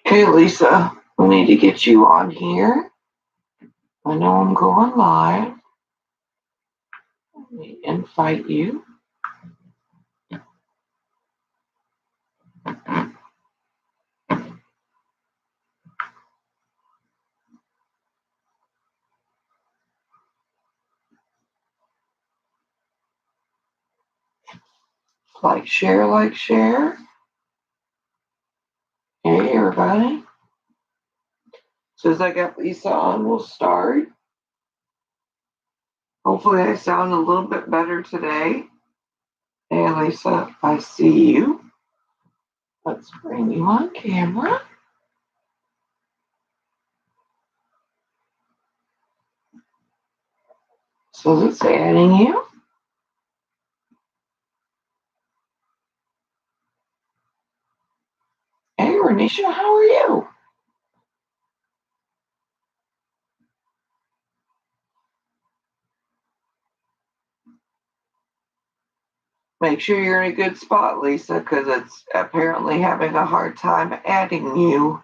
Okay, Lisa, we need to get you on here. I know I'm going live. Let me invite you. Like, share, like, share. Hey, everybody. As soon as I get Lisa on, we'll start. Hopefully, I sound a little bit better today. Hey, Lisa, I see you. Let's bring you on camera. So it's adding you. Hey, Renisha, how are you? Make sure you're in a good spot, Lisa, because it's apparently having a hard time adding you.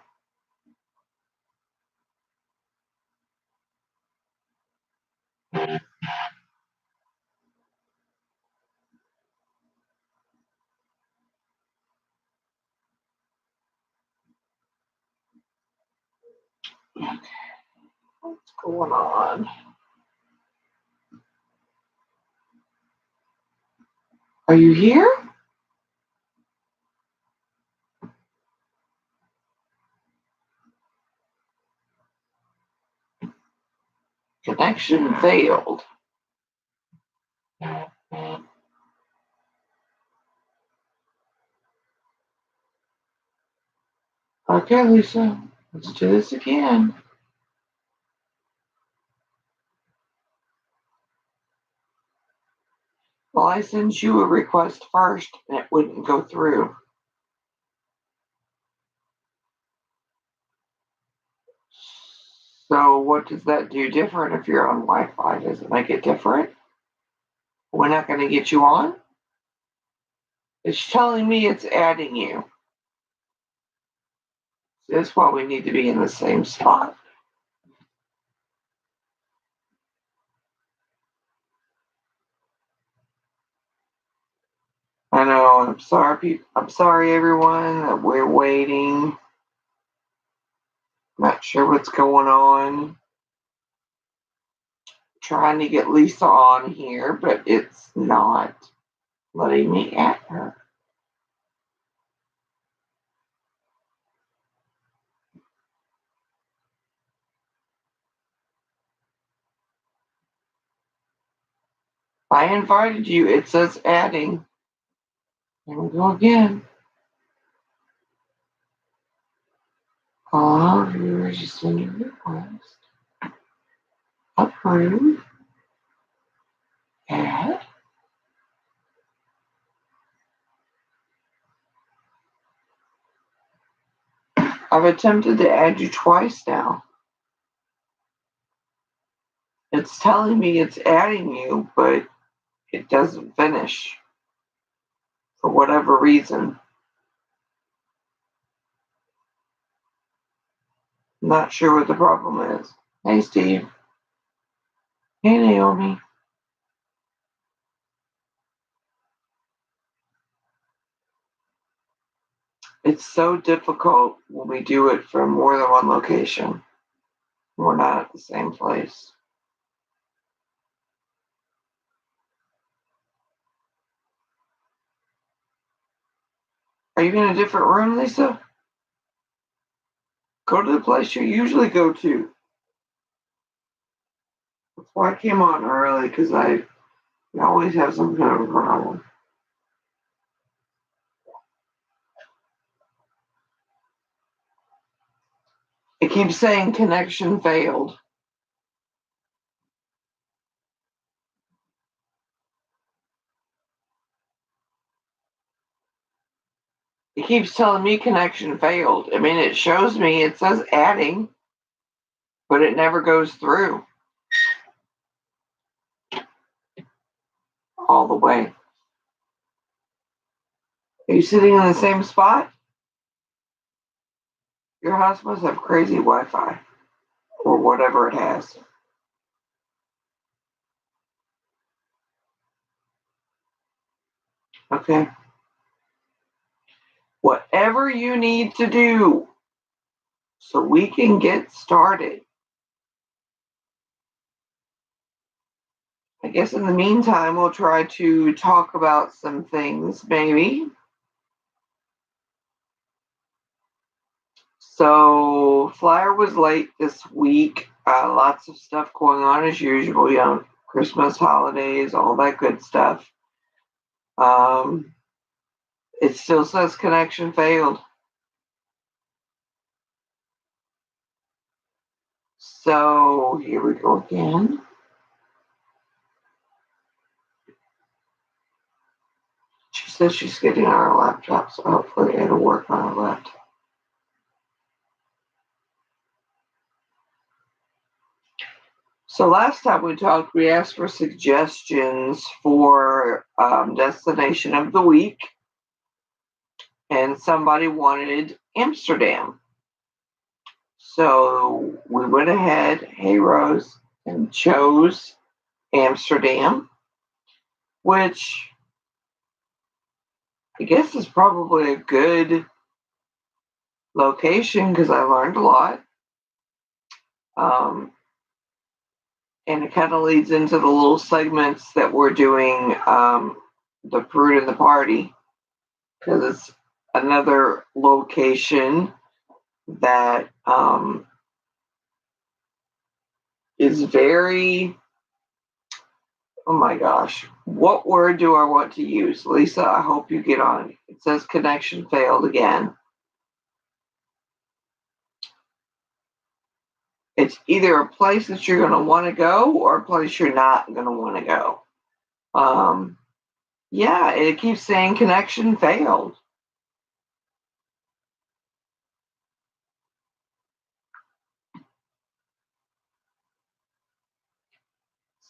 Okay, what's going on? Are you here? Connection failed. Okay, Lisa, let's do this again. Well, I sent you a request first and it wouldn't go through. So what does that do different if you're on Wi-Fi? Does it make it different? We're not going to get you on? It's telling me it's adding you. That's why we need to be in the same spot. I know. I'm sorry. I'm sorry, everyone, that we're waiting. Not sure what's going on. Trying to get Lisa on here, but it's not letting me at her. I invited you. It says adding. Here we go again. Call our viewers, you send your request. Approve. Add. I've attempted to add you twice now. It's telling me it's adding you, but it doesn't finish for whatever reason. Not sure what the problem is. Hey, Steve. Hey, Naomi. It's so difficult when we do it from more than one location. We're not at the same place. Are you in a different room, Lisa? Go to the place you usually go to. That's why I came on early, because I always have some kind of a problem. It keeps saying connection failed. It keeps telling me connection failed. I mean, it shows me, it says adding, but it never goes through all the way. Are you sitting in the same spot? Your house must have crazy Wi-Fi or whatever it has. Okay. Whatever you need to do so we can get started. I guess in the meantime, we'll try to talk about some things, maybe. So, Flyer was late this week. Lots of stuff going on as usual, Christmas, holidays, all that good stuff. It still says connection failed. So, here we go again. She says she's getting on her laptop, so hopefully it'll work on her laptop. So last time we talked, we asked for suggestions for destination of the week, and somebody wanted Amsterdam. So we went ahead, hey Rose, and chose Amsterdam, which I guess is probably a good location because I learned a lot. And it kind of leads into the little segments that we're doing, the Prude and the Party, because it's another location that is very, oh my gosh, what word do I want to use? Lisa, I hope you get on. It says connection failed again. It's either a place that you're going to want to go or a place you're not going to want to go. Yeah, it keeps saying connection failed.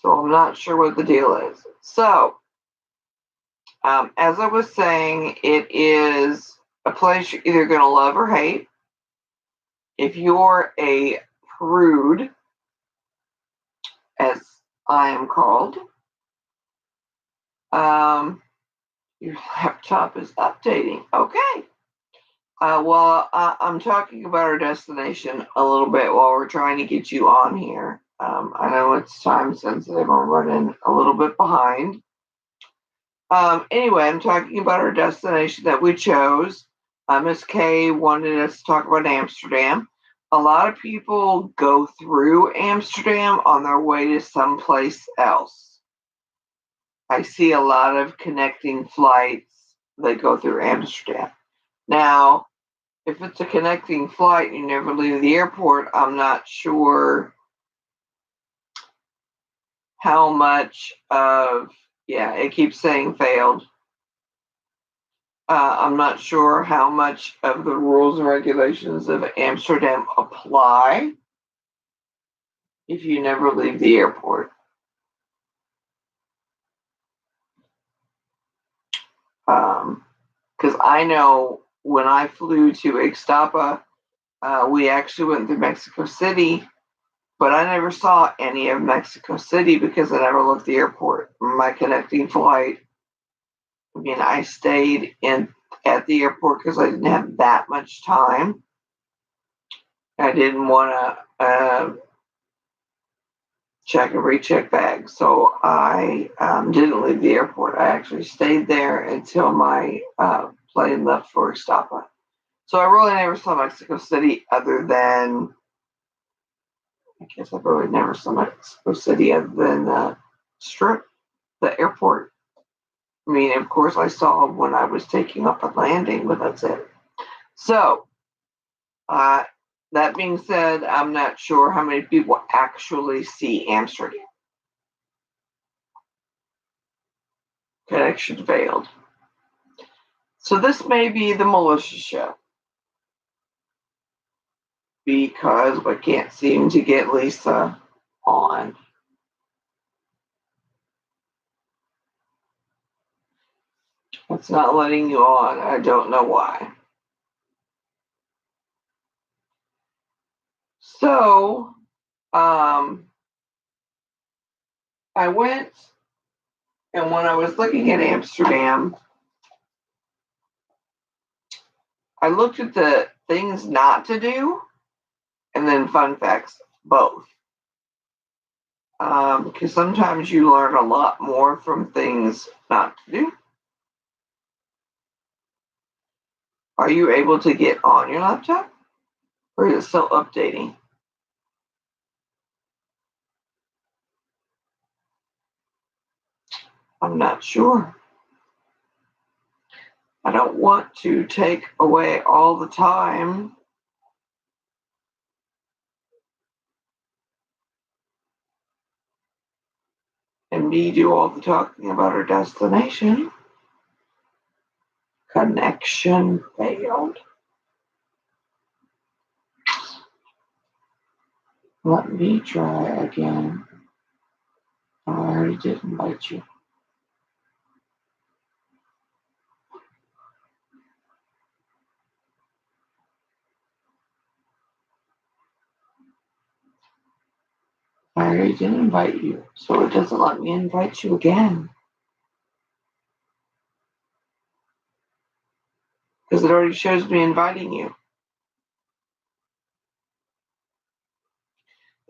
So I'm not sure what the deal is. So, as I was saying, it is a place you're either going to love or hate. If you're a prude, as I am called, your laptop is updating. Okay. I'm talking about our destination a little bit while we're trying to get you on here. I know it's time sensitive. I'm running a little bit behind. Anyway, I'm talking about our destination that we chose. Miss Kay wanted us to talk about Amsterdam. A lot of people go through Amsterdam on their way to someplace else. I see a lot of connecting flights that go through Amsterdam. Now, if it's a connecting flight and you never leave the airport, I'm not sure how much of, yeah, it keeps saying failed. I'm not sure how much of the rules and regulations of Amsterdam apply if you never leave the airport. Because I know when I flew to Ixtapa, we actually went through Mexico City, but I never saw any of Mexico City because I never left the airport. My connecting flight, I stayed at the airport because I didn't have that much time. I didn't want to check and recheck bags, so I didn't leave the airport. I actually stayed there until my plane left for Ixtapa. So I really never saw Mexico City other than, I guess I really never saw Mexico City other than Strip, the airport. Of course, I saw when I was taking up a landing, but that's it. So, that being said, I'm not sure how many people actually see Amsterdam. Connection failed. So this may be the Melissa show because we can't seem to get Lisa on. It's not letting you on. I don't know why. So, I went, and when I was looking at Amsterdam, I looked at the things not to do and then fun facts, both. Because sometimes you learn a lot more from things not to do. Are you able to get on your laptop? Or is it still updating? I'm not sure. I don't want to take away all the time. And me do all the talking about our destination. Connection failed. Let me try again. I already did invite you. I already did invite you, so it doesn't let me invite you again. Because it already shows me inviting you.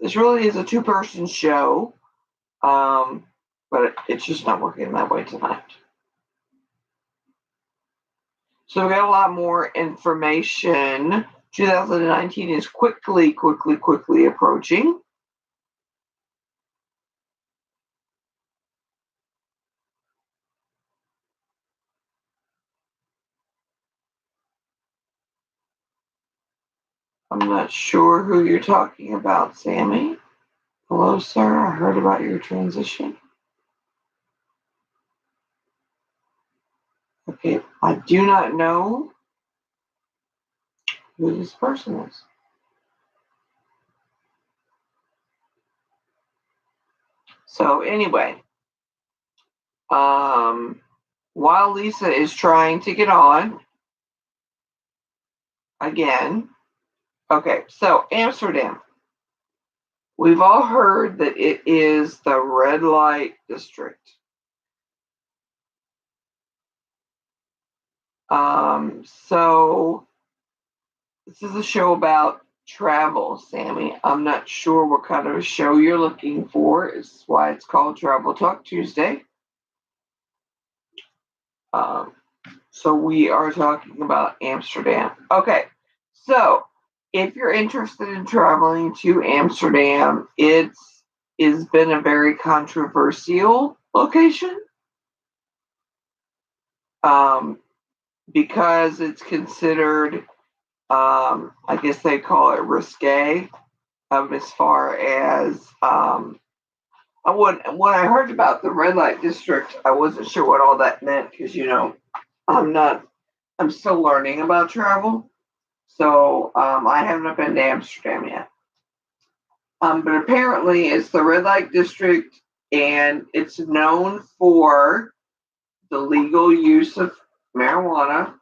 This really is a two-person show, but it's just not working that way tonight. So we got a lot more information. 2019 is quickly approaching. I'm not sure who you're talking about, Sammy. Hello, sir. I heard about your transition. Okay, I do not know who this person is. So anyway, while Lisa is trying to get on again, okay, so Amsterdam. We've all heard that it is the red light district. So this is a show about travel, Sammy. I'm not sure what kind of a show you're looking for. It's why it's called Travel Talk Tuesday. So we are talking about Amsterdam. Okay, so if you're interested in traveling to Amsterdam, it's been a very controversial location because it's considered, I guess they call it risque, as far as when I heard about the red light district, I wasn't sure what all that meant because I'm still learning about travel. So I haven't been to Amsterdam yet. But apparently it's the red light district and it's known for the legal use of marijuana.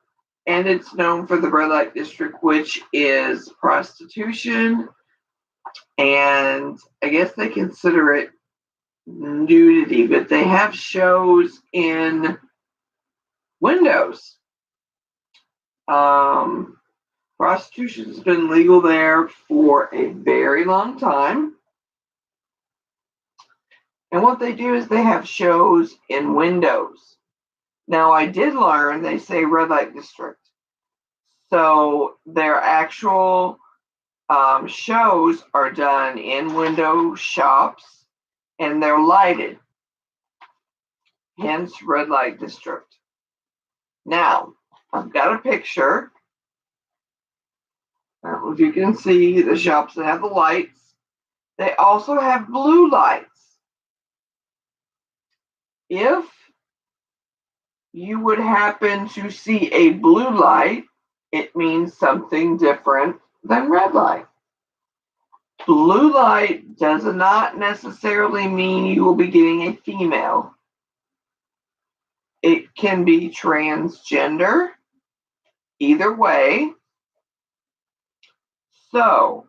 And it's known for the red light district, which is prostitution. And I guess they consider it nudity, but they have shows in windows. Prostitution's been legal there for a very long time. And what they do is they have shows in windows. Now, I did learn they say red light district. So their actual shows are done in window shops and they're lighted. Hence, red light district. Now, I've got a picture. I don't know if you can see the shops that have the lights. They also have blue lights. If you would happen to see a blue light, it means something different than red light. Blue light does not necessarily mean you will be getting a female. It can be transgender, either way. So,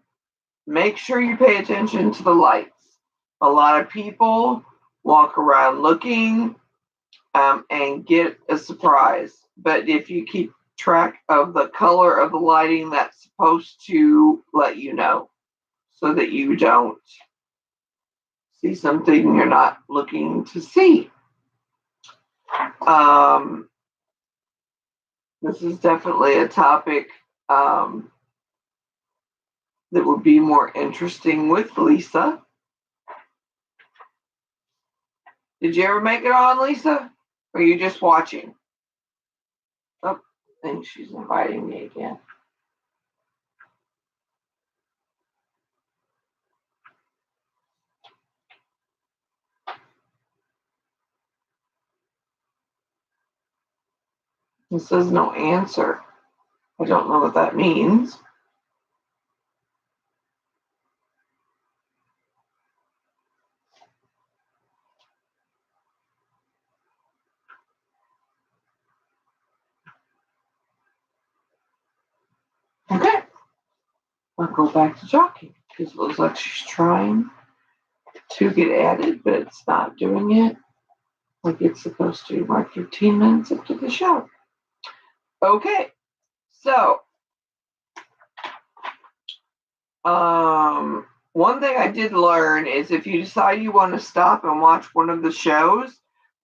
make sure you pay attention to the lights. A lot of people walk around looking and get a surprise. But if you keep track of the color of the lighting, that's supposed to let you know so that you don't see something you're not looking to see. This is definitely a topic that would be more interesting with Lisa. Did you ever make it on, Lisa? Or are you just watching? Oh, I think she's inviting me again. It says no answer. I don't know what that means. Okay. I'll go back to talking because it looks like she's trying to get added, but it's not doing it like it's supposed to, like 15 minutes into the show. Okay. So, one thing I did learn is if you decide you want to stop and watch one of the shows,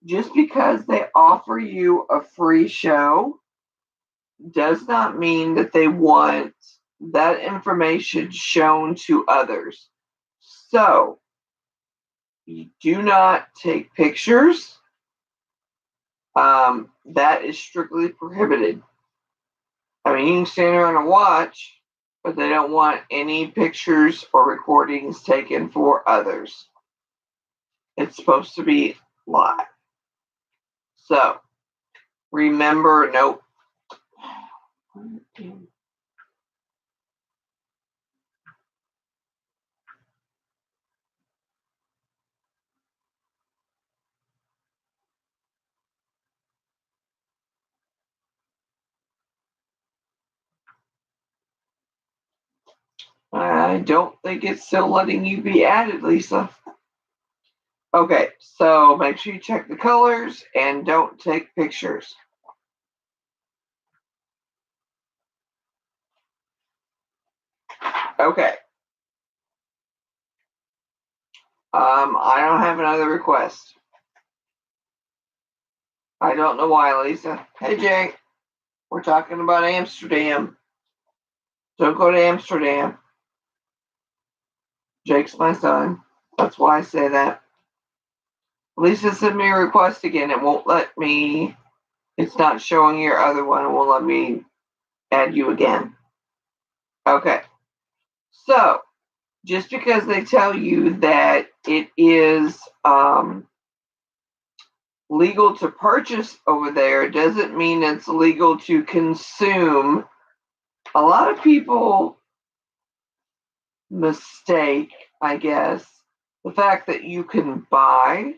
just because they offer you a free show does not mean that they want that information shown to others. So, you do not take pictures. That is strictly prohibited. I mean, you can stand around and watch, but they don't want any pictures or recordings taken for others. It's supposed to be live. So, remember, nope. I don't think it's still letting you be added, Lisa. Okay, so make sure you check the colors and don't take pictures. Okay. I don't have another request. I don't know why, Lisa. Hey, Jake. We're talking about Amsterdam. Don't go to Amsterdam. Jake's my son. That's why I say that. Lisa sent me a request again. It won't let me. It's not showing your other one. It won't let me add you again. Okay. So, just because they tell you that it is legal to purchase over there doesn't mean it's legal to consume. A lot of people mistake, I guess, the fact that you can buy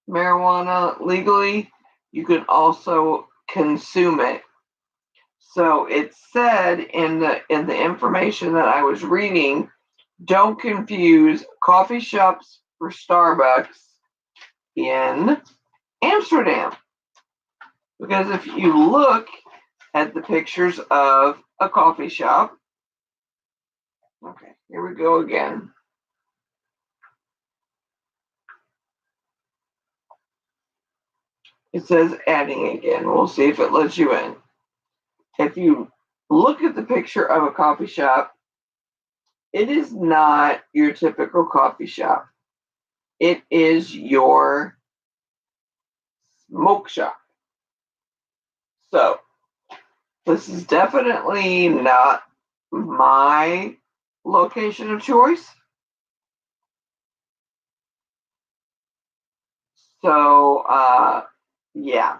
marijuana legally, you can also consume it. So it said in the information that I was reading, don't confuse coffee shops for Starbucks in Amsterdam. Because if you look at the pictures of a coffee shop, okay, here we go again. It says adding again. We'll see if it lets you in. If you look at the picture of a coffee shop, it is not your typical coffee shop. It is your smoke shop. So, this is definitely not my location of choice. So, yeah,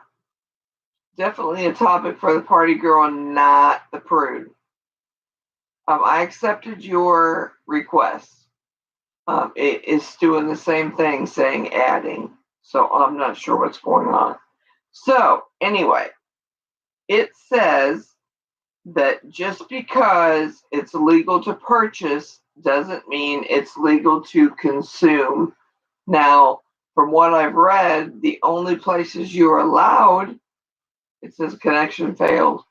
definitely a topic for the party girl, not the prude. I accepted your request. It is doing the same thing, saying adding. So I'm not sure what's going on. So anyway, it says that just because it's legal to purchase doesn't mean it's legal to consume. Now, from what I've read, the only places you're allowed, it says connection failed.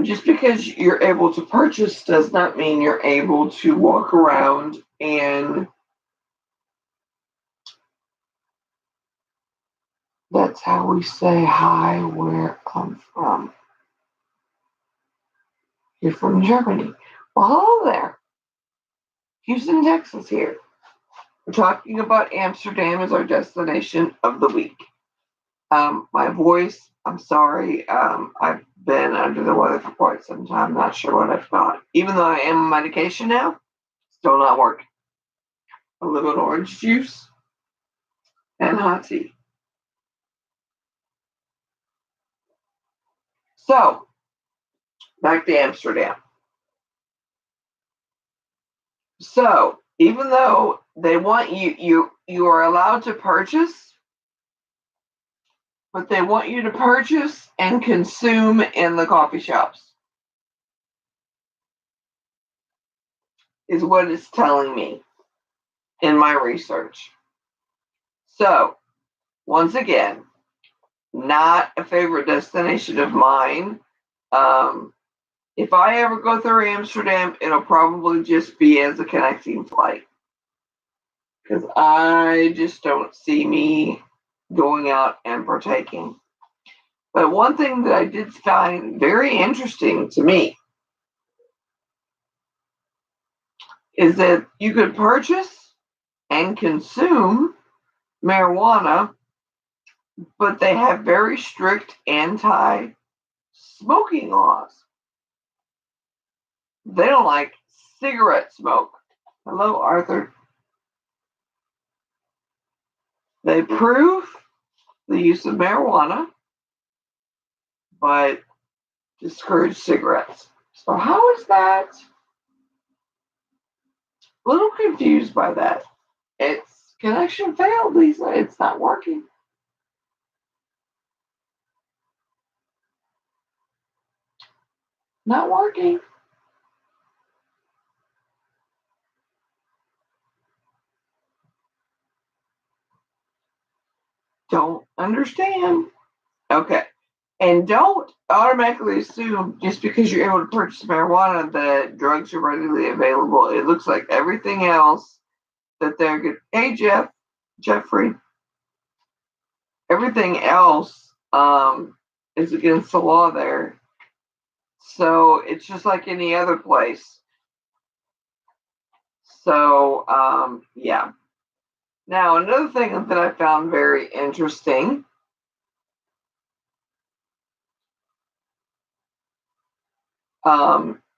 Just because you're able to purchase does not mean you're able to walk around and that's how we say hi where I'm from. You're from Germany. Well, hello there. Houston, Texas here. We're talking about Amsterdam as our destination of the week. My voice, I'm sorry. I've been under the weather for quite some time. Not sure what I've got. Even though I am on medication now, still not working. A little orange juice and hot tea. So, back to Amsterdam. So, even though they want you are allowed to purchase, but they want you to purchase and consume in the coffee shops, is what it's telling me in my research. So, once again, not a favorite destination of mine. If I ever go through Amsterdam, it'll probably just be as a connecting flight. Because I just don't see me going out and partaking. But one thing that I did find very interesting to me is that you could purchase and consume marijuana, but they have very strict anti-smoking laws. They don't like cigarette smoke. Hello, Arthur. They approve the use of marijuana, but discourage cigarettes. So how is that? A little confused by that. Its connection failed, Lisa. It's not working. Not working. Don't understand. Okay. And don't automatically assume just because you're able to purchase marijuana that drugs are readily available. It looks like everything else that they're good. Hey, Jeffrey, everything else is against the law there. So it's just like any other place. So, yeah. Now, another thing that I found very interesting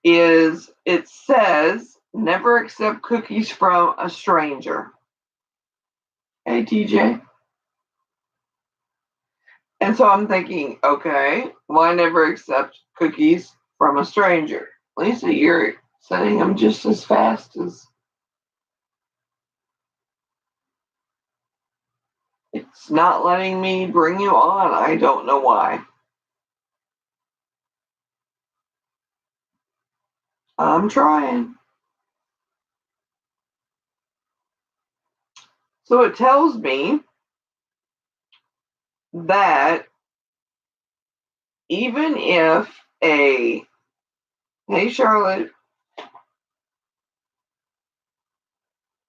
is it says never accept cookies from a stranger. Hey, TJ. And so I'm thinking, okay, why never accept cookies from a stranger? Lisa, you're sending them just as fast as it's not letting me bring you on. I don't know why. I'm trying. So it tells me that even if hey Charlotte,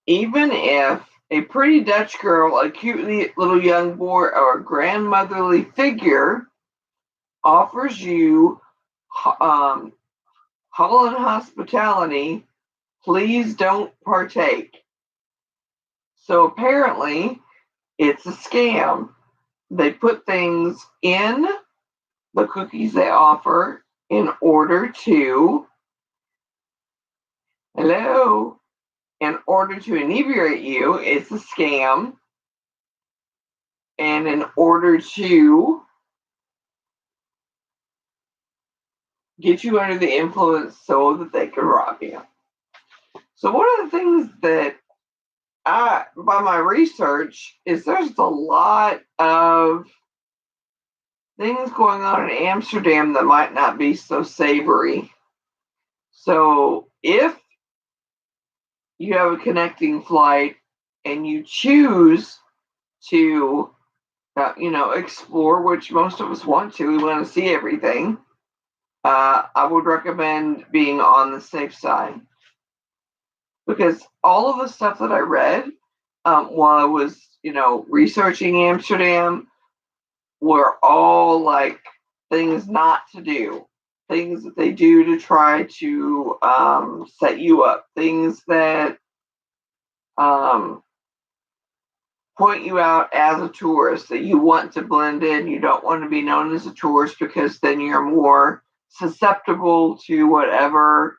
even if a pretty Dutch girl, a cute little young boy, or a grandmotherly figure offers you Holland hospitality, please don't partake. So apparently, it's a scam. They put things in the cookies they offer in order to, hello, in order to inebriate you. It's a scam. And in order to get you under the influence so that they can rob you. So one of the things that by my research, is there's a lot of things going on in Amsterdam that might not be so savory. So if you have a connecting flight and you choose to, explore, which most of us want to, we want to see everything. I would recommend being on the safe side because all of the stuff that I read while I was, researching Amsterdam were all like things not to do, things that they do to try to set you up, things that um, point you out as a tourist, that you want to blend in. You don't want to be known as a tourist because then you're more susceptible to whatever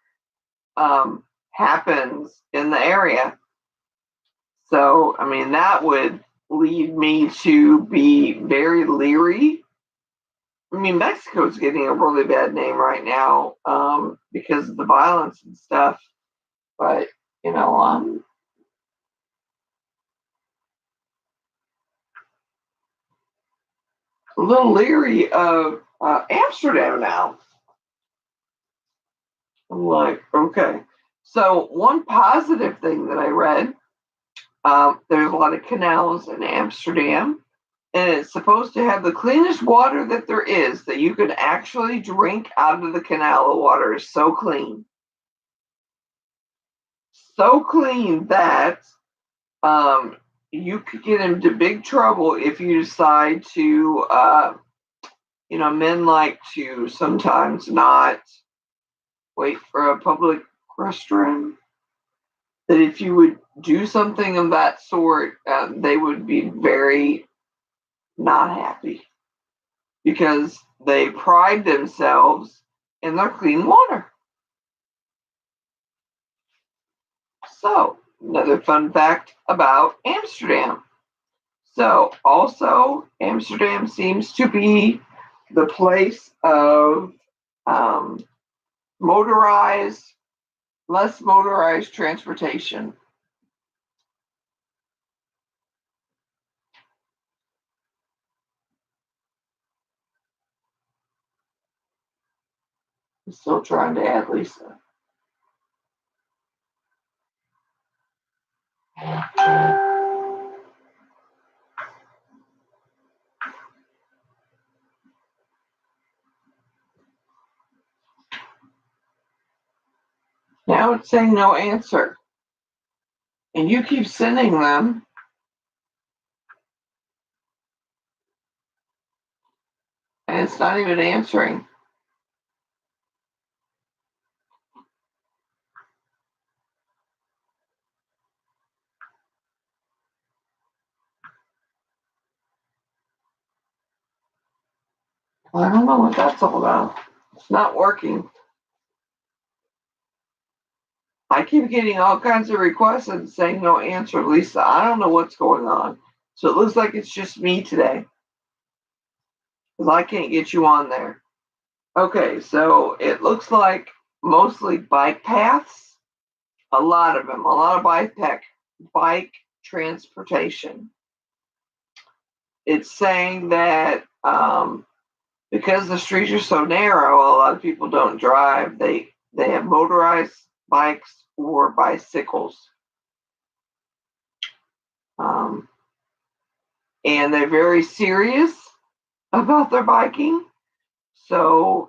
happens in the area. So, I mean, that would lead me to be very leery. I mean, Mexico's getting a really bad name right now because of the violence and stuff. But, I'm a little leery of Amsterdam now. I'm like, okay. So, one positive thing that I read, there's a lot of canals in Amsterdam, and it's supposed to have the cleanest water that there is, that you can actually drink out of the canal. The water is so clean. So clean that um, you could get into big trouble if you decide to, men like to sometimes not wait for a public restroom. That if you would do something of that sort, they would be very not happy because they pride themselves in their clean water. So, another fun fact about Amsterdam. So, also, Amsterdam seems to be the place of um, motorized, less motorized transportation. I'm still trying to add Lisa. Now it's saying no answer. And you keep sending them. And it's not even answering. I don't know what that's all about. It's not working. I keep getting all kinds of requests and saying no answer, Lisa. I don't know what's going on. So it looks like it's just me today because I can't get you on there. Okay, so it looks like mostly bike paths, a lot of them, a lot of bike transportation. It's saying that because the streets are so narrow, a lot of people don't drive. They have motorized bikes or bicycles, um, and they're very serious about their biking. So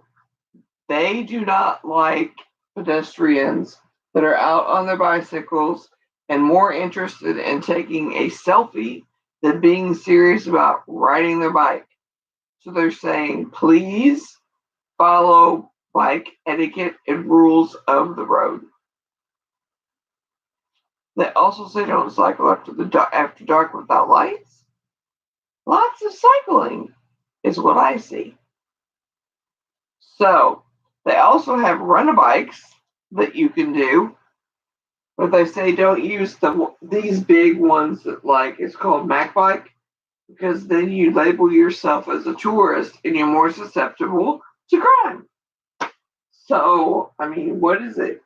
they do not like pedestrians that are out on their bicycles and more interested in taking a selfie than being serious about riding their bike. So they're saying, please follow bike etiquette and rules of the road. They also say don't cycle after dark without lights. Lots of cycling is what I see. So they also have run-a-bikes that you can do, but they say don't use these big ones that like it's called Mac bike because then you label yourself as a tourist and you're more susceptible to crime. So, I mean, what is it?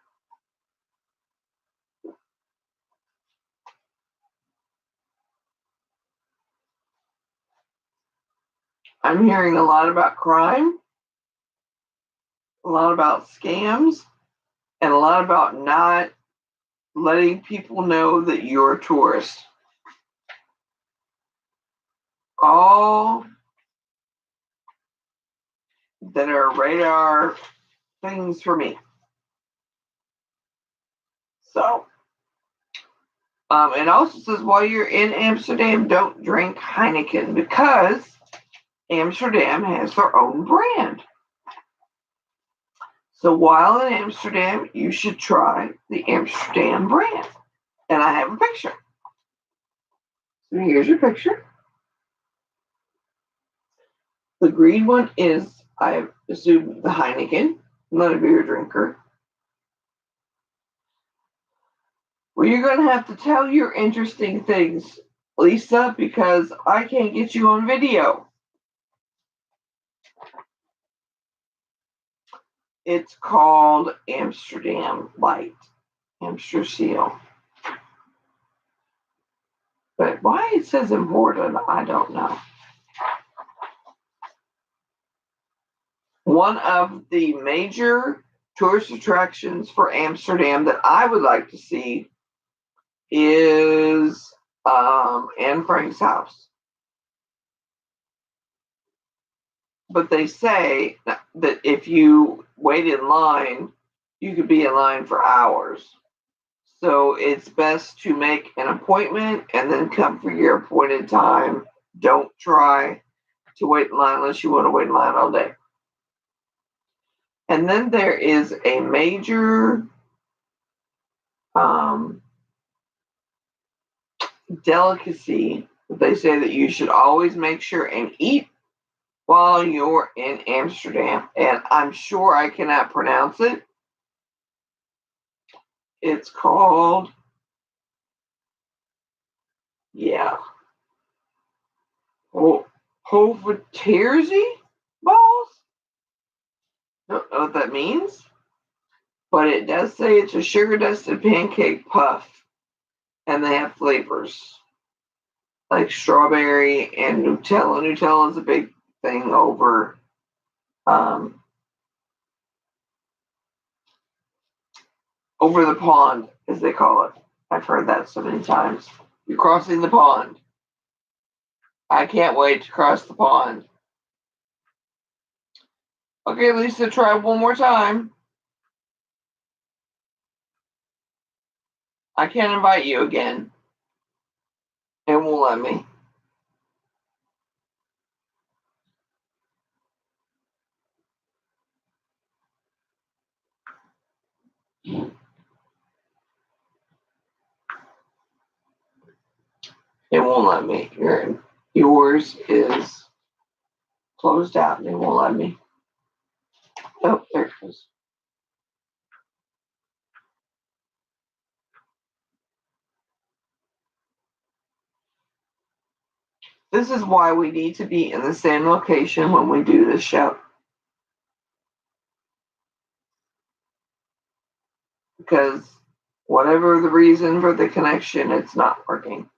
I'm hearing a lot about crime, a lot about scams, and a lot about not letting people know that you're a tourist. All that are radar things for me. So, it also says while you're in Amsterdam, don't drink Heineken because Amsterdam has their own brand. So while in Amsterdam, you should try the Amsterdam brand. And I have a picture. So here's your picture. The green one is, I assume, the Heineken. I'm not a beer drinker. Well, you're going to have to tell your interesting things, Lisa, because I can't get you on video. It's called Amsterdam Light, Amsterdam Seal. But why it says important, I don't know. One of the major tourist attractions for Amsterdam that I would like to see is Anne Frank's house. But they say that if you wait in line, you could be in line for hours. So it's best to make an appointment and then come for your appointed time. Don't try to wait in line unless you want to wait in line all day. And then there is a major delicacy that they say that you should always make sure and eat while you're in Amsterdam. And I'm sure I cannot pronounce it. It's called, yeah, Hoveteersie balls. Don't know what that means, but it does say it's a sugar dusted pancake puff, and they have flavors like strawberry and Nutella. Nutella is a big thing um, over the pond, as they call it. I've heard that so many times. You're crossing the pond. I can't wait to cross the pond. Okay, Lisa, try one more time. I can't invite you again. It won't let me. It won't let me. Yours is closed out and it won't let me. Oh, there it goes. This is why we need to be in the same location when we do this show. Because whatever the reason for the connection, it's not working.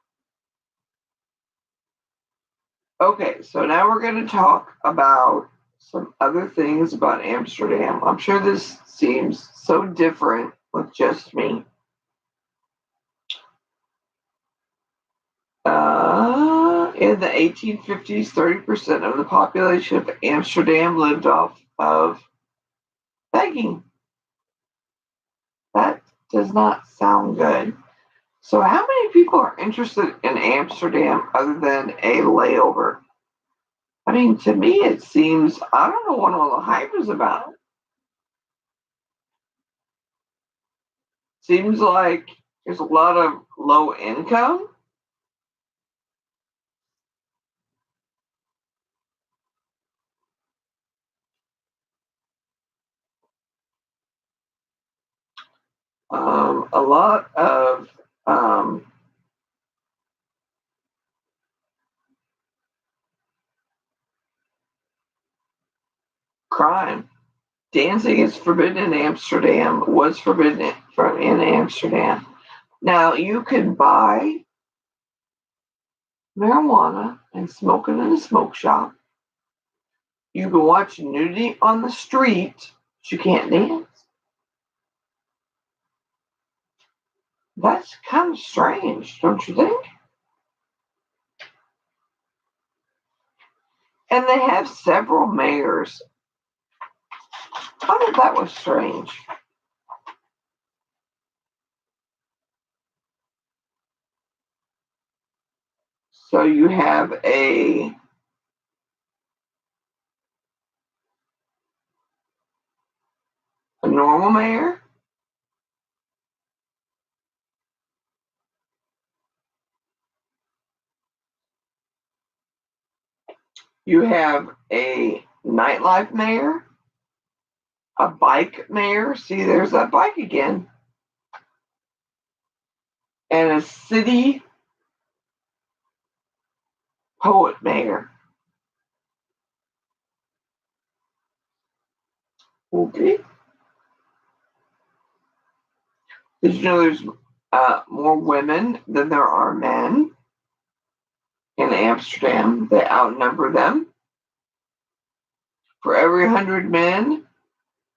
Okay, so now we're going to talk about some other things about Amsterdam. I'm sure this seems so different with just me. In the 1850s, 30% of the population of Amsterdam lived off of begging. That does not sound good. So, how many people are interested in Amsterdam other than a layover? I mean, to me, it seems, I don't know what all the hype is about. Seems like there's a lot of low income. A lot of crime, dancing is forbidden in Amsterdam, was forbidden in Amsterdam. Now, you can buy marijuana and smoke it in a smoke shop. You can watch nudity on the street, but you can't dance. That's kind of strange, don't you think? And they have several mayors. I thought that was strange. So you have a normal mayor, you have a nightlife mayor, a bike mayor. See, there's that bike again. And a city poet mayor. Okay. Did you know there's more women than there are men in Amsterdam? They outnumber them. For every 100 men,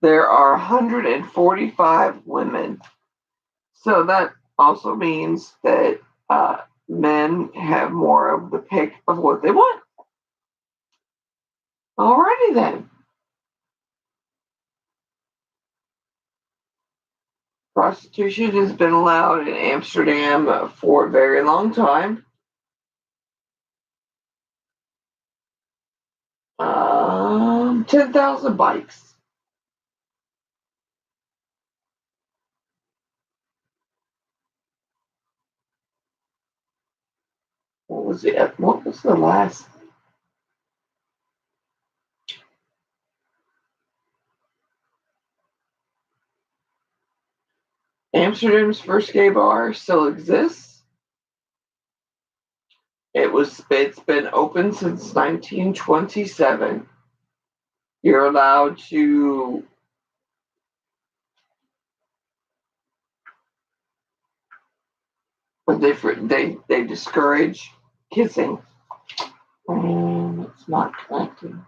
there are 145 women. So that also means that men have more of the pick of what they want. Alrighty then. Prostitution has been allowed in Amsterdam for a very long time. 10,000 bikes. What was it? What was the last? Amsterdam's first gay bar still exists. It's been open since 1927. You're allowed to but they discourage kissing. And it's not connecting.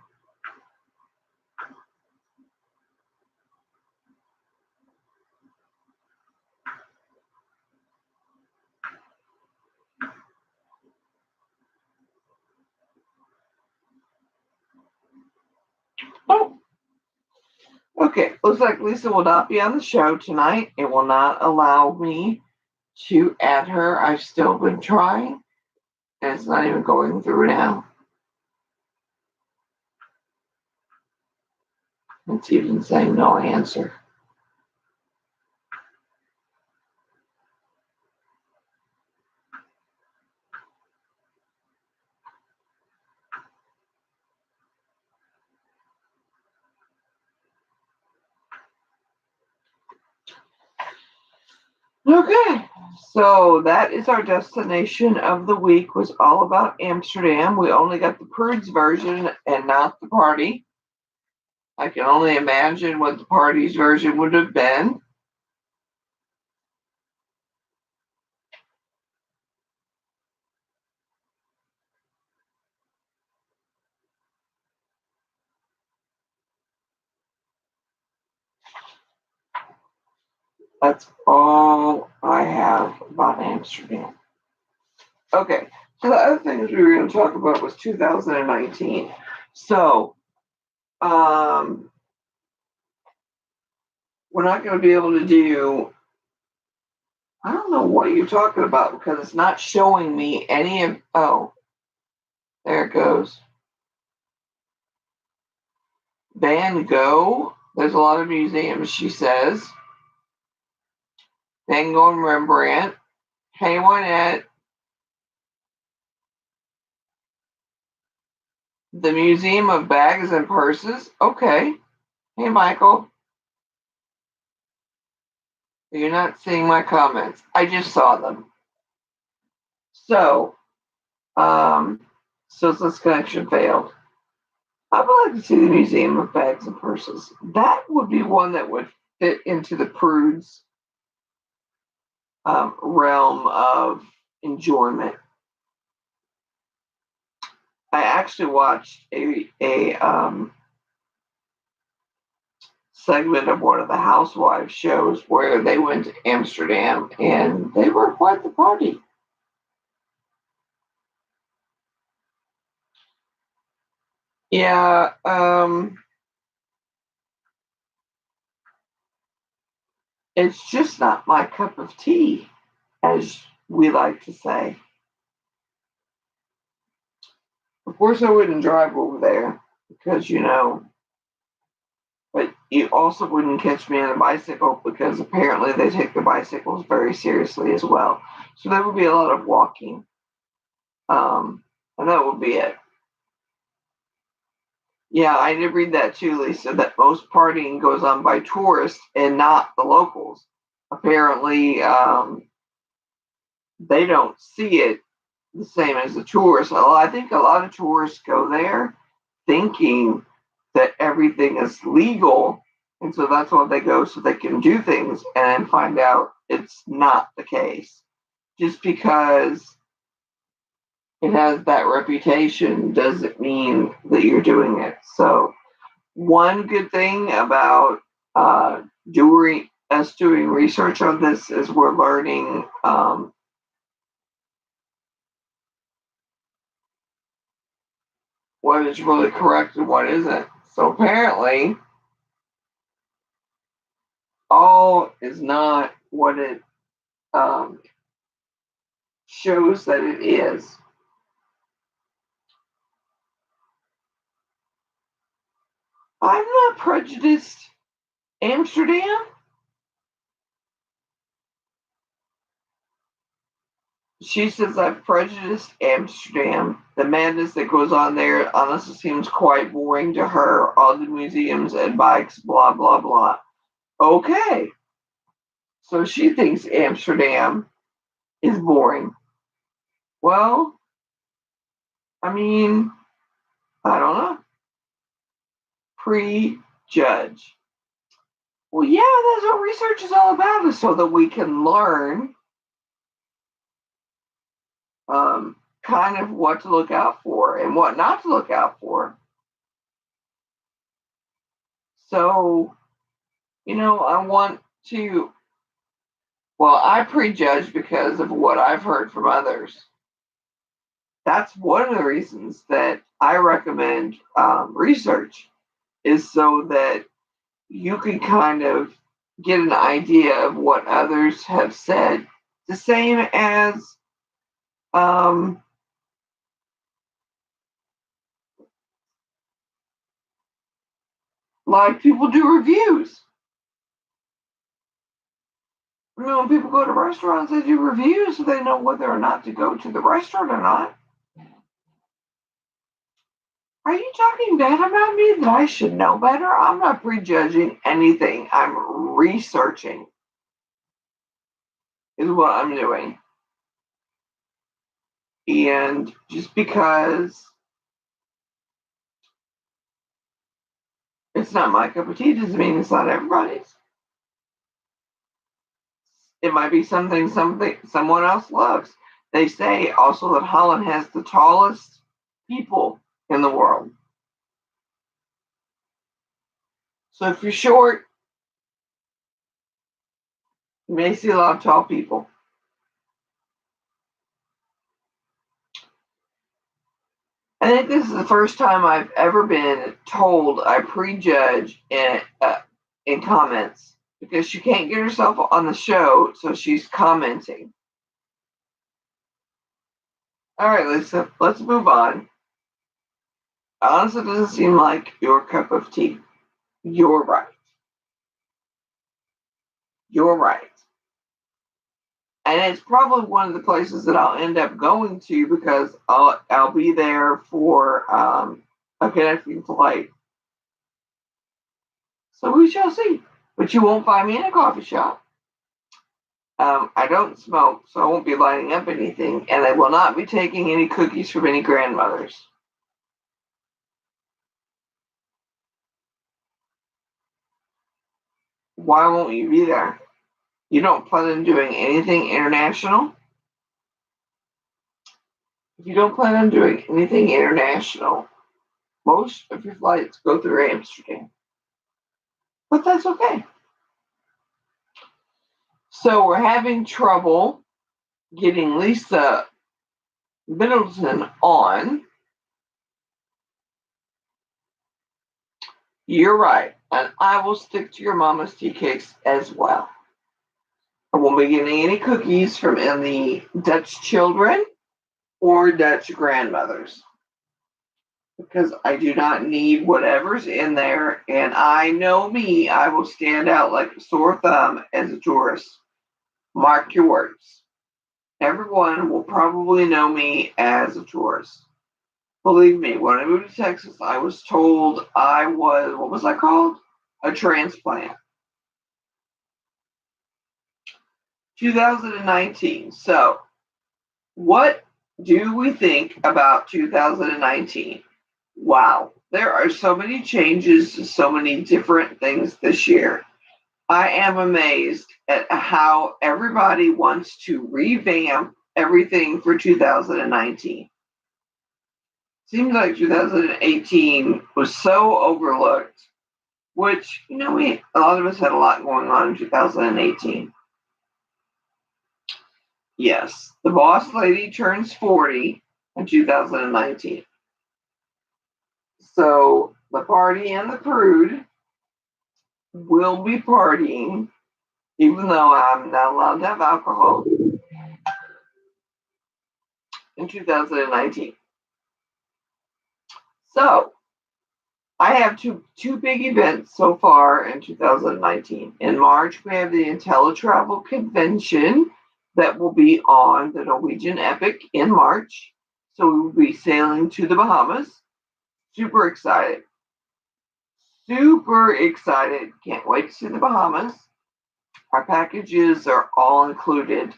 Oh, okay. Looks like Lisa will not be on the show tonight. It will not allow me to add her. I've still been trying, and it's not even going through now. It's even saying no answer. Okay, so that is our destination of the week. Was all about Amsterdam. We only got the prudes version and not the party. I can only imagine what the party's version would have been. That's all I have about Amsterdam. Okay, so the other things we were going to talk about was 2019. So, we're not going to be able to do. I don't know what you're talking about because it's not showing me any of. Oh, there it goes. Van Gogh. There's a lot of museums, she says. Van Gogh and Rembrandt. Haywanette. The Museum of Bags and Purses. Okay. Hey, Michael. You're not seeing my comments. I just saw them. So, this connection failed. I would like to see the Museum of Bags and Purses. That would be one that would fit into the prudes realm of enjoyment. I actually watched a segment of one of the housewives shows where they went to Amsterdam and they were quite the party. Yeah, it's just not my cup of tea, as we like to say. Of course, I wouldn't drive over there because, but you also wouldn't catch me on a bicycle because apparently they take the bicycles very seriously as well. So there would be a lot of walking, and that would be it. Yeah, I did read that too, Lisa, that most partying goes on by tourists and not the locals. Apparently, they don't see it the same as the tourists. I think a lot of tourists go there thinking that everything is legal, and so that's why they go so they can do things and find out it's not the case. Just because it has that reputation doesn't mean that you're doing it. So one good thing about doing us doing research on this is we're learning what is really correct and what isn't. So apparently, all is not what it um, shows that it is. I'm not prejudiced. Amsterdam? She says I've prejudiced Amsterdam. The madness that goes on there honestly seems quite boring to her. All the museums and bikes, blah, blah, blah. Okay. So she thinks Amsterdam is boring. Well, I mean, I don't know. Prejudge. Well, yeah, that's what research is all about, is so that we can learn kind of what to look out for and what not to look out for. So, I want to, well, I prejudge because of what I've heard from others. That's one of the reasons that I recommend research, is so that you can kind of get an idea of what others have said. The same as um, like people do reviews. When people go to restaurants, they do reviews so they know whether or not to go to the restaurant or not. Are you talking bad about me that I should know better? I'm not prejudging anything. I'm researching, is what I'm doing. And just because it's not my cup of tea doesn't mean it's not everybody's. It might be something someone else loves. They say also that Holland has the tallest people in the world. So if you're short, you may see a lot of tall people. I think this is the first time I've ever been told I prejudge in comments, because she can't get herself on the show, so she's commenting. All right, Lisa, let's move on. Honestly, it doesn't seem like your cup of tea. You're right. You're right. And it's probably one of the places that I'll end up going to because I'll be there for a connecting flight. So we shall see. But you won't find me in a coffee shop. I don't smoke, so I won't be lighting up anything, and I will not be taking any cookies from any grandmothers. Why won't you be there? You don't plan on doing anything international? If you don't plan on doing anything international, most of your flights go through Amsterdam. But that's okay. So we're having trouble getting Lisa Middleton on. You're right. And I will stick to your mama's tea cakes as well. I won't be getting any cookies from any Dutch children or Dutch grandmothers because I do not need whatever's in there. And I know me, I will stand out like a sore thumb as a tourist. Mark your words. Everyone will probably know me as a tourist. Believe me, when I moved to Texas, I was told I was, what was I called? A transplant. 2019. So, what do we think about 2019? Wow, there are so many changes, so many different things this year. I am amazed at how everybody wants to revamp everything for 2019. Seems like 2018 was so overlooked, which, a lot of us had a lot going on in 2018. Yes, the boss lady turns 40 in 2019. So the party and the prude will be partying, even though I'm not allowed to have alcohol in 2019. So I have two big events so far in 2019. In March, we have the IntelliTravel convention that will be on the Norwegian Epic in March. So we will be sailing to the Bahamas. Super excited. Super excited. Can't wait to see the Bahamas. Our packages are all included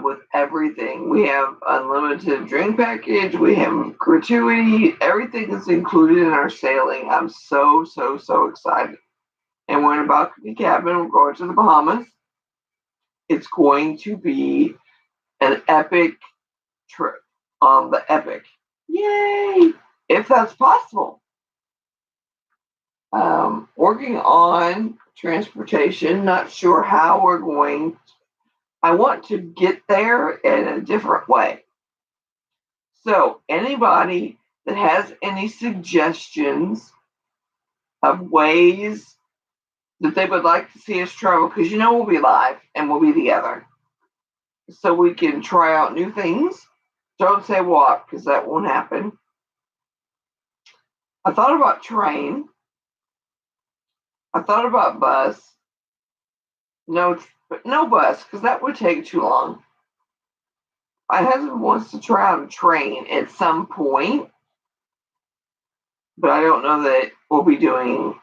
with everything. We have unlimited drink package. We have gratuity. Everything is included in our sailing. I'm so, so, so excited. And we're in a balcony cabin. We're going to the Bahamas. It's going to be an epic trip on the Epic. Yay! If that's possible. Working on transportation, not sure how we're going. I want to get there in a different way. So, anybody that has any suggestions of ways that they would like to see us travel, because we'll be live and we'll be together. So we can try out new things. Don't say walk, because that won't happen. I thought about train. I thought about bus. No bus, because that would take too long. My husband wants to try out a train at some point, but I don't know that we'll be doing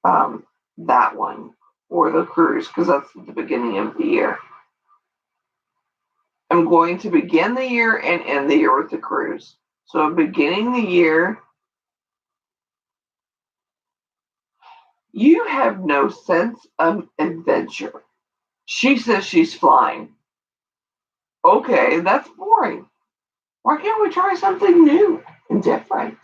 that one or the cruise because that's at the beginning of the year. I'm going to begin the year and end the year with the cruise. So beginning the year, you have no sense of adventure. She says she's flying. Okay, that's boring. Why can't we try something new and different?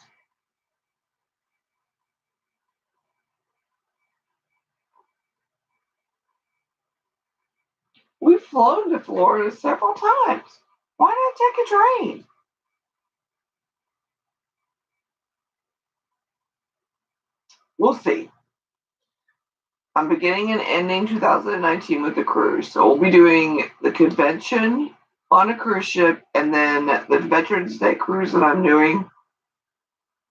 We've flown to Florida several times. Why not take a train? We'll see. I'm beginning and ending 2019 with a cruise. So we'll be doing the convention on a cruise ship, and then the Veterans Day cruise that I'm doing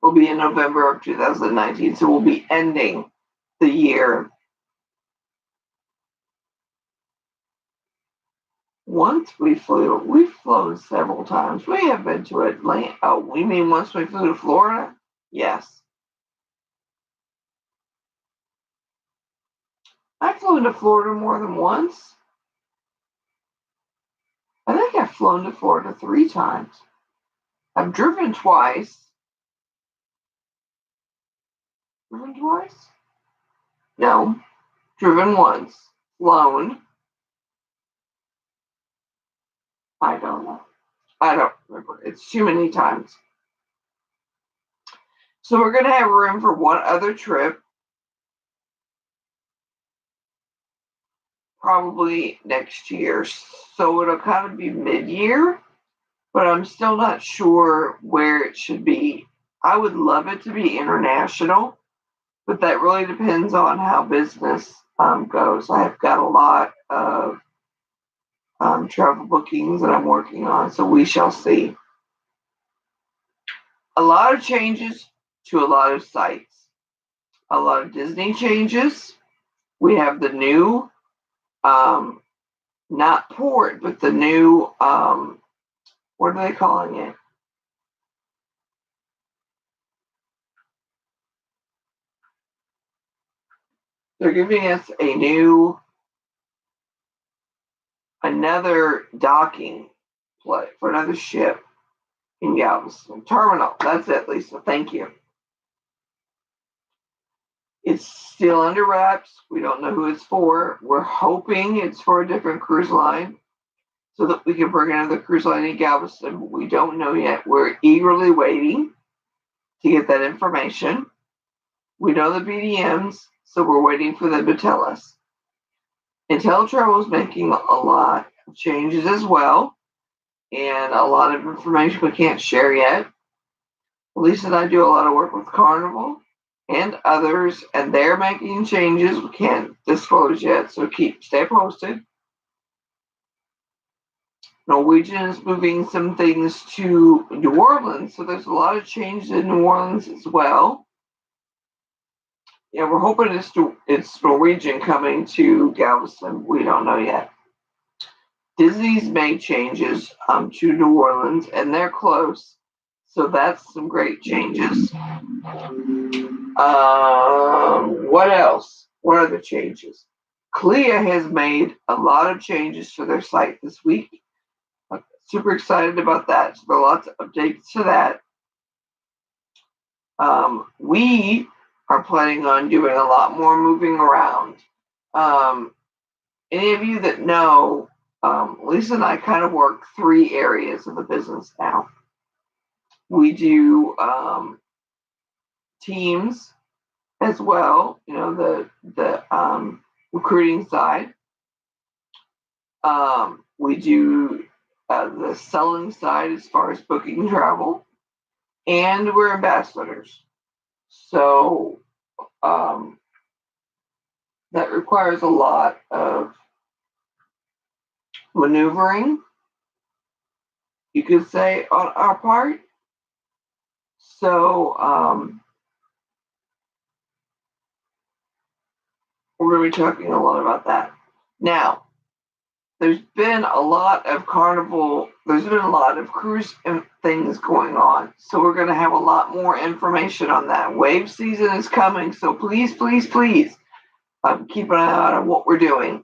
will be in November of 2019. So we'll be ending the year. Once we've flown several times. We have been to Atlanta. Oh, we mean once we flew to Florida? Yes. I've flown to Florida more than once. I think I've flown to Florida 3 times. I've driven twice. Driven twice? No. driven once, flown. I don't know. I don't remember. It's too many times. So we're going to have room for one other trip, probably next year. So it'll kind of be mid-year, but I'm still not sure where it should be. I would love it to be international, but that really depends on how business goes. I've got a lot of travel bookings that I'm working on, so we shall see. A lot of changes to a lot of sites, a lot of Disney changes. We have the new, not port, but the new, what are they calling it? They're giving us another docking play for another ship in Galveston Terminal. That's it, Lisa. Thank you. It's still under wraps. We don't know who it's for. We're hoping it's for a different cruise line so that we can bring another cruise line in Galveston, but we don't know yet. We're eagerly waiting to get that information. We know the BDMs, so we're waiting for them to tell us. IntelliTravel is making a lot of changes as well, and a lot of information we can't share yet. Lisa and I do a lot of work with Carnival and others, and they're making changes we can't disclose yet, so stay posted. Norwegian is moving some things to New Orleans, so there's a lot of changes in New Orleans as well. Yeah, we're hoping it's Norwegian coming to Galveston. We don't know yet. Disney's made changes to New Orleans, and they're close, so that's some great changes. What else? What are the changes? CLIA has made a lot of changes to their site this week. I'm super excited about that. So there are lots of updates to that. We are planning on doing a lot more moving around. Any of you that know, Lisa and I kind of work 3 areas of the business now. We do teams as well, the recruiting side. We do the selling side as far as booking travel, and we're ambassadors. So that requires a lot of maneuvering, you could say, on our part. So we're going to be talking a lot about that. Now, there's been a lot of cruise and things going on. So we're going to have a lot more information on that. Wave season is coming. So please, please, please keep an eye out on what we're doing.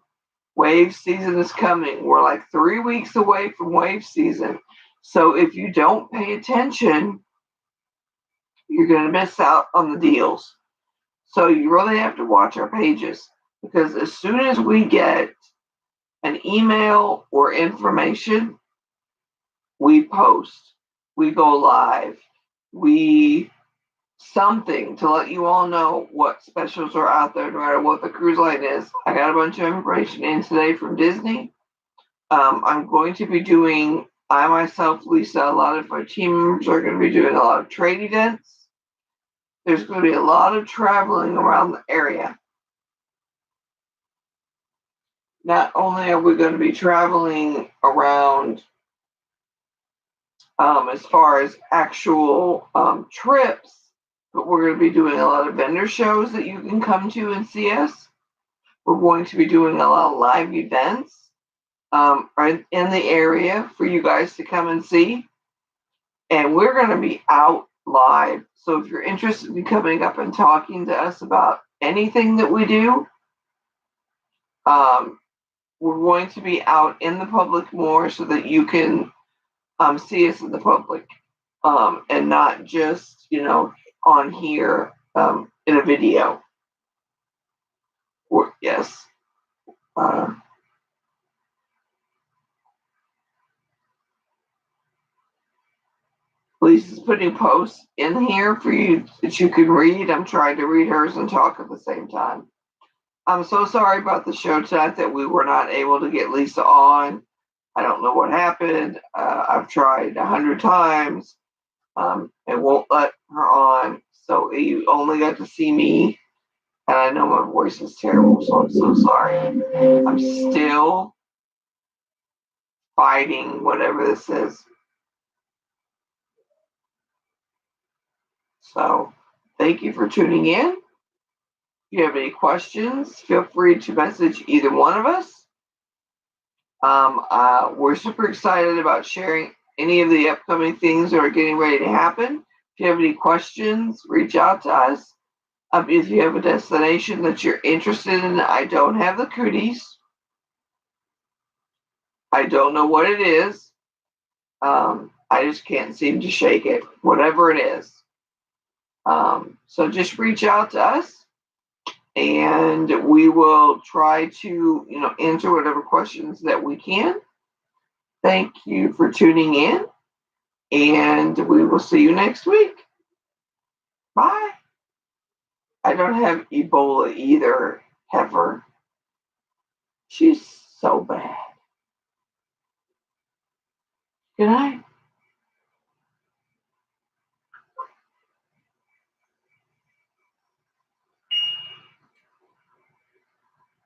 Wave season is coming. We're like 3 weeks away from wave season. So if you don't pay attention, you're going to miss out on the deals. So you really have to watch our pages, because as soon as we get an email or information, we post, we go live, something to let you all know what specials are out there, no matter what the cruise line is. I got a bunch of information in today from Disney. I'm going to be doing, I myself, Lisa, a lot of our team members are going to be doing a lot of trade events. There's going to be a lot of traveling around the area. Not only are we going to be traveling around as far as actual trips, but we're going to be doing a lot of vendor shows that you can come to and see us. We're going to be doing a lot of live events right in the area for you guys to come and see. And we're going to be out live. So if you're interested in coming up and talking to us about anything that we do, we're going to be out in the public more so that you can see us in the public and not just, on here in a video. Yes. Uh, Lisa's putting posts in here for you that you can read. I'm trying to read hers and talk at the same time. I'm so sorry about the show tonight that we were not able to get Lisa on. I don't know what happened. I've tried 100 times. It won't let her on. So you only got to see me. And I know my voice is terrible, so I'm so sorry. I'm still fighting whatever this is. So thank you for tuning in. If you have any questions, feel free to message either one of us. We're super excited about sharing any of the upcoming things that are getting ready to happen. If you have any questions, reach out to us. If you have a destination that you're interested in, I don't have the cooties. I don't know what it is. I just can't seem to shake it, whatever it is. So just reach out to us and we will try to, answer whatever questions that we can. Thank you for tuning in and we will see you next week. Bye. I don't have Ebola either, Heifer. She's so bad. Good night.